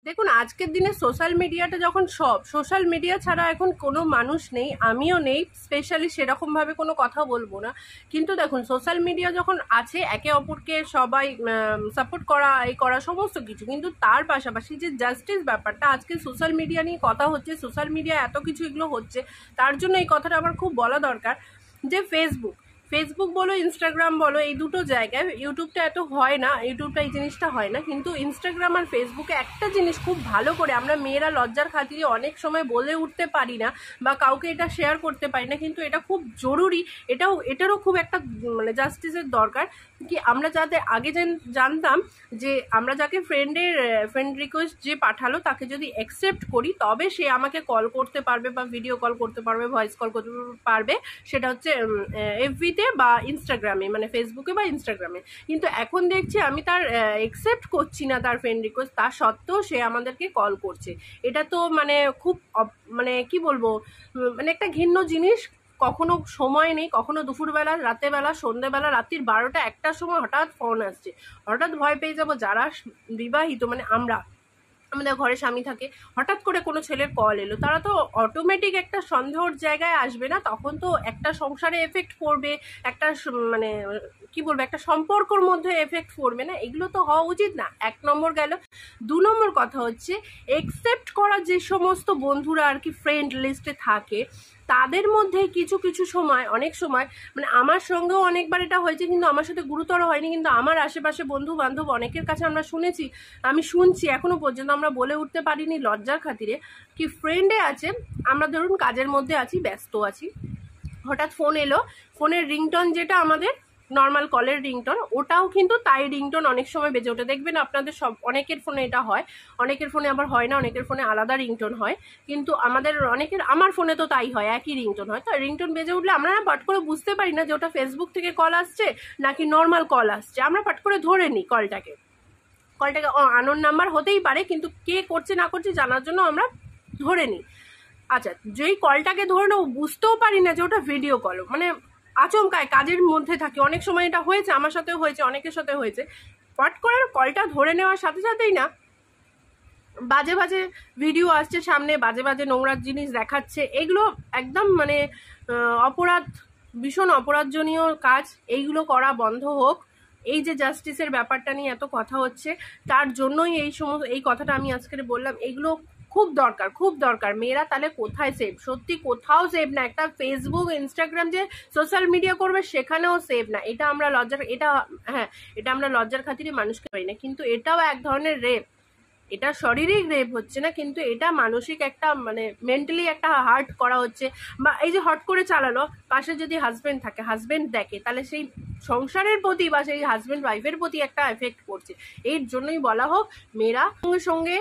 দেখুন, আজকের দিনে সোশ্যাল মিডিয়াটা যখন সোশ্যাল মিডিয়া ছাড়া এখন কোনো মানুষ নেই, আমিও নেই, স্পেশালি সেরকমভাবে কোনো কথা বলবো না। কিন্তু দেখুন, সোশ্যাল মিডিয়া যখন আছে, একে অপরকে সবাই সাপোর্ট করা, এই করা সমস্ত কিছু, কিন্তু তার পাশাপাশি যে জাস্টিস ব্যাপারটা, আজকে সোশ্যাল মিডিয়া নিয়ে কথা হচ্ছে, সোশ্যাল মিডিয়া এত কিছু এগুলো হচ্ছে, তার জন্য এই কথাটা আমার খুব বলা দরকার যে ফেসবুক বলো, ইনস্টাগ্রাম বলো, এই দুটো জায়গায়, ইউটিউবটা এত হয় না, ইউটিউবটা এই জিনিসটা হয় না, কিন্তু ইনস্টাগ্রাম আর ফেসবুকে একটা জিনিস খুব ভালো করে আমরা মেয়েরা লজ্জার খাতিরে অনেক সময় বলে উঠতে পারি না বা কাউকে এটা শেয়ার করতে পারি না, কিন্তু এটা খুব জরুরি। এটারও খুব একটা মানে জাস্টিসের দরকার। কি আমরা যাদের আগে জানতাম যে আমরা যাকে ফ্রেন্ড রিকোয়েস্ট যে পাঠালো তাকে যদি অ্যাকসেপ্ট করি তবে সে আমাকে কল করতে পারবে বা ভিডিও কল করতে পারবে, ভয়েস কল করতে পারবে, সেটা হচ্ছে এফবিতে বা ইনস্টাগ্রামে, মানে ফেসবুকে বা ইনস্টাগ্রামে। কিন্তু এখন দেখছি আমি তার অ্যাকসেপ্ট করছি না তার ফ্রেন্ড রিকোয়েস্ট, তার সত্ত্বেও সে আমাদেরকে কল করছে। এটা তো মানে খুব মানে কি বলবো, মানে একটা ঘৃণ্য জিনিস। কখনো সময় নেই, কখনো দুপুরবেলা, রাতেরবেলা, সন্ধ্যেবেলা, রাত্রির 12টা 1টার সময় হঠাৎ ফোন আসছে, হঠাৎ ভয় পেয়ে যাবো। যারা বিবাহিত, মানে আমাদের ঘরে স্বামী থাকে, হঠাৎ করে কোনো ছেলের কল এলো, তারা তো অটোমেটিক একটা সন্দেহর জায়গায় আসবে না? তখন তো একটা সংসারে এফেক্ট পড়বে, একটা মানে কি বলবো, একটা সম্পর্কর মধ্যে এফেক্ট পড়বে না? এগুলো তো হওয়া উচিত না। 1 নম্বর গেল। 2 নম্বর কথা হচ্ছে, একসেপ্ট করা যে সমস্ত বন্ধুরা আর কি ফ্রেন্ড লিস্টে থাকে, তাদের মধ্যে কিছু কিছু সময়, অনেক সময়, মানে আমার সঙ্গেও অনেকবার এটা হয়েছে, কিন্তু আমার সাথে গুরুতর হয়নি, কিন্তু আমার আশেপাশে বন্ধু বান্ধব অনেকের কাছে আমি শুনছি, এখনো পর্যন্ত আমরা বলে উঠতে পারিনি লজ্জার খাতিরে, কি ফ্রেন্ডে আছে, আমরা ধরুন কাজের মধ্যে আছি, ব্যস্ত আছি, হঠাৎ ফোন এলো, ফোনের রিংটোন যেটা আমাদের নর্মাল কলের রিংটোন, ওটাও কিন্তু তাই রিংটোন অনেক সময় বেজে ওঠে। দেখবেন আপনাদের অনেকের ফোনে এটা হয়, অনেকের ফোনে আবার হয় না, অনেকের ফোনে আলাদা রিংটোন হয়, কিন্তু আমার ফোনে তো তাই হয়, একই রিংটোন হয়। তো রিংটোন বেজে উঠলে আমরা পাট করে বুঝতে পারি না যে ওটা ফেসবুক থেকে কল আসছে নাকি নর্মাল কল আসছে, আমরা পাট করে ধরে নিই কলটাকে আননোন নাম্বার হতেই পারে, কিন্তু কে করছে না করছে জানার জন্য আমরা ধরে নিই। আচ্ছা, যেই কলটাকে ধরে নেবো, বুঝতেও পারি না যে ওটা ভিডিও কল, মানে আচমকায় কাজের মধ্যে থাকে, অনেক সময় এটা হয়েছে, আমার সাথেও হয়েছে, অনেকের সাথে হয়েছে, পট করে কলটা ধরে নেওয়ার সাথে সাথেই না বাজে বাজে ভিডিও আসছে সামনে, বাজে বাজে নোংরা জিনিস দেখাচ্ছে। এগুলো একদম মানে অপরাধ, ভীষণ অপরাধজনীয় কাজ। এইগুলো করা বন্ধ হোক। এই যে জাস্টিসের ব্যাপারটা নিয়ে এত কথা হচ্ছে, তার জন্যই এই কথাটা আমি আজকে বললাম। এগুলো খুব দরকার, খুব দরকার। মেয়েরা তাহলে কোথায় সেভ? সত্যি কোথাও সেভ না। একটা ফেসবুক, ইনস্টাগ্রাম যে সোশ্যাল মিডিয়া করবে, সেখানেও সেভ না। এটা আমরা লজ্জার খাতিরে মানুষকে পাই না, কিন্তু এটাও এক ধরনের রেপ। এটা শারীরিক রেপ হচ্ছে না, কিন্তু এটা মানসিক একটা, মানে মেন্টালি একটা হার্ট করা হচ্ছে। বা এই যে হট করে চালালো, পাশে যদি হাজবেন্ড থাকে, হাজবেন্ড দেখে, তাহলে সেই সংসারের প্রতি বা সেই হাজবেন্ড ওয়াইফের প্রতি একটা এফেক্ট পড়ছে। এর জন্যই বলা হোক, মেয়েরা সঙ্গে সঙ্গে,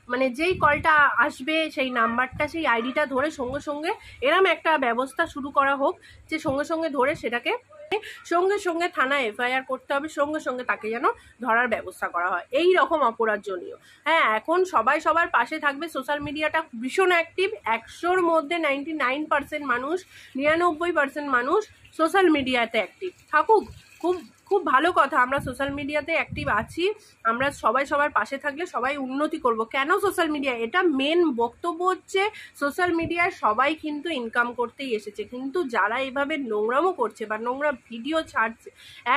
মানে যেই কলটা আসবে সেই নাম্বারটা, সেই আইডিটা ধরে সঙ্গে সঙ্গে এরম একটা ব্যবস্থা শুরু করা হোক, যে সঙ্গে সঙ্গে ধরে সেটাকে সঙ্গে সঙ্গে থানায় এফআইআর করতে হবে, সঙ্গে সঙ্গে তাকে যেন ধরার ব্যবস্থা করা হয়। এই রকম অপরাধজনীয়। হ্যাঁ, এখন সবাই সবার পাশে থাকবে। সোশ্যাল মিডিয়াটা ভীষণ অ্যাক্টিভ। 100-র মধ্যে 99% মানুষ, 99% মানুষ সোশ্যাল মিডিয়াতে অ্যাক্টিভ থাকুক। খুব খুব ভালো কথা, আমরা সোশ্যাল মিডিয়াতে অ্যাক্টিভ আছি। আমরা সবাই সবার পাশে থাকলে সবাই উন্নতি করব। কেন সোশ্যাল মিডিয়া? এটা মেন বক্তব্য হচ্ছে, সোশ্যাল মিডিয়ায় সবাই কিন্তু ইনকাম করতেই এসেছে, কিন্তু যারা এভাবে নোংরামো করছে বা নোংরা ভিডিও ছাড়ছে,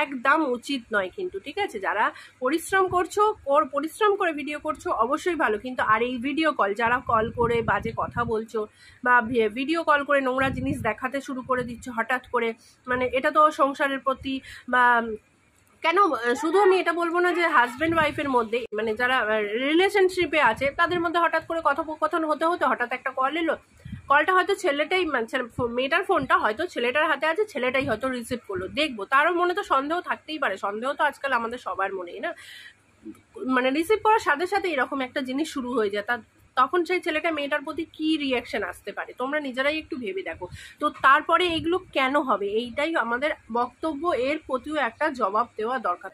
একদম উচিত নয় কিন্তু, ঠিক আছে? যারা পরিশ্রম করে ভিডিও করছো, অবশ্যই ভালো, কিন্তু আর এই ভিডিও কল, যারা কল করে বাজে কথা বলছো বা ভিডিও কল করে নোংরা জিনিস দেখাতে শুরু করে দিচ্ছ হঠাৎ করে, মানে এটা তো সংসারের প্রতি বা কেন, শুধু আমি এটা বলবো না যে হাজব্যান্ড ওয়াইফের মধ্যে, মানে যারা রিলেশনশিপে আছে তাদের মধ্যে হঠাৎ করে কথোপকথন হতে হতে হঠাৎ একটা কল এলো, কলটা হয়তো মেয়েটার ফোনটা হয়তো ছেলেটার হাতে আছে, ছেলেটাই হয়তো রিসিভ করলো, দেখবো, তারও মনে তো সন্দেহ থাকতেই পারে। সন্দেহ তো আজকাল আমাদের সবার মনেই না, মানে রিসিভ করার সাথে সাথে এরকম একটা জিনিস শুরু হয়ে যায়, তখন সেই ছেলেটা মেয়েটার প্রতি কি রিয়াকশন আসতে পারে, তোমরা নিজেরাই একটু ভেবে দেখো। তো তারপরে এগুলো কেন হবে, এইটাই আমাদের বক্তব্য। এর প্রতিও একটা জবাব দেওয়া দরকার।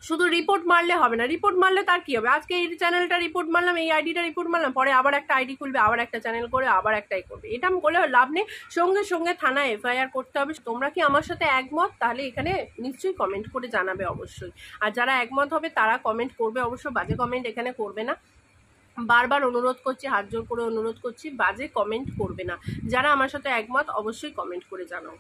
শুধু রিপোর্ট মারলে হবে না। রিপোর্ট মারলে তার কি হবে? আজকে এই চ্যানেলটা রিপোর্ট মারলাম, এই আইডিটা রিপোর্ট মারলাম, পরে আবার একটা আইডি খুলবে, আবার একটা চ্যানেল করে আবার একটাই করবে, এটা করলে লাভ নেই। সঙ্গে সঙ্গে থানায় এফআইআর করতে হবে। তোমরা কি আমার সাথে একমত? তাহলে এখানে নিশ্চয়ই কমেন্ট করে জানাবে অবশ্যই। আর যারা একমত হবে তারা কমেন্ট করবে অবশ্য, বাজে কমেন্ট এখানে করবে না। বারবার অনুরোধ করছি, হাত জোর করে অনুরোধ করছি, বাজে কমেন্ট করবে না। যারা আমার সাথে একমত অবশ্যই কমেন্ট করে জানাও।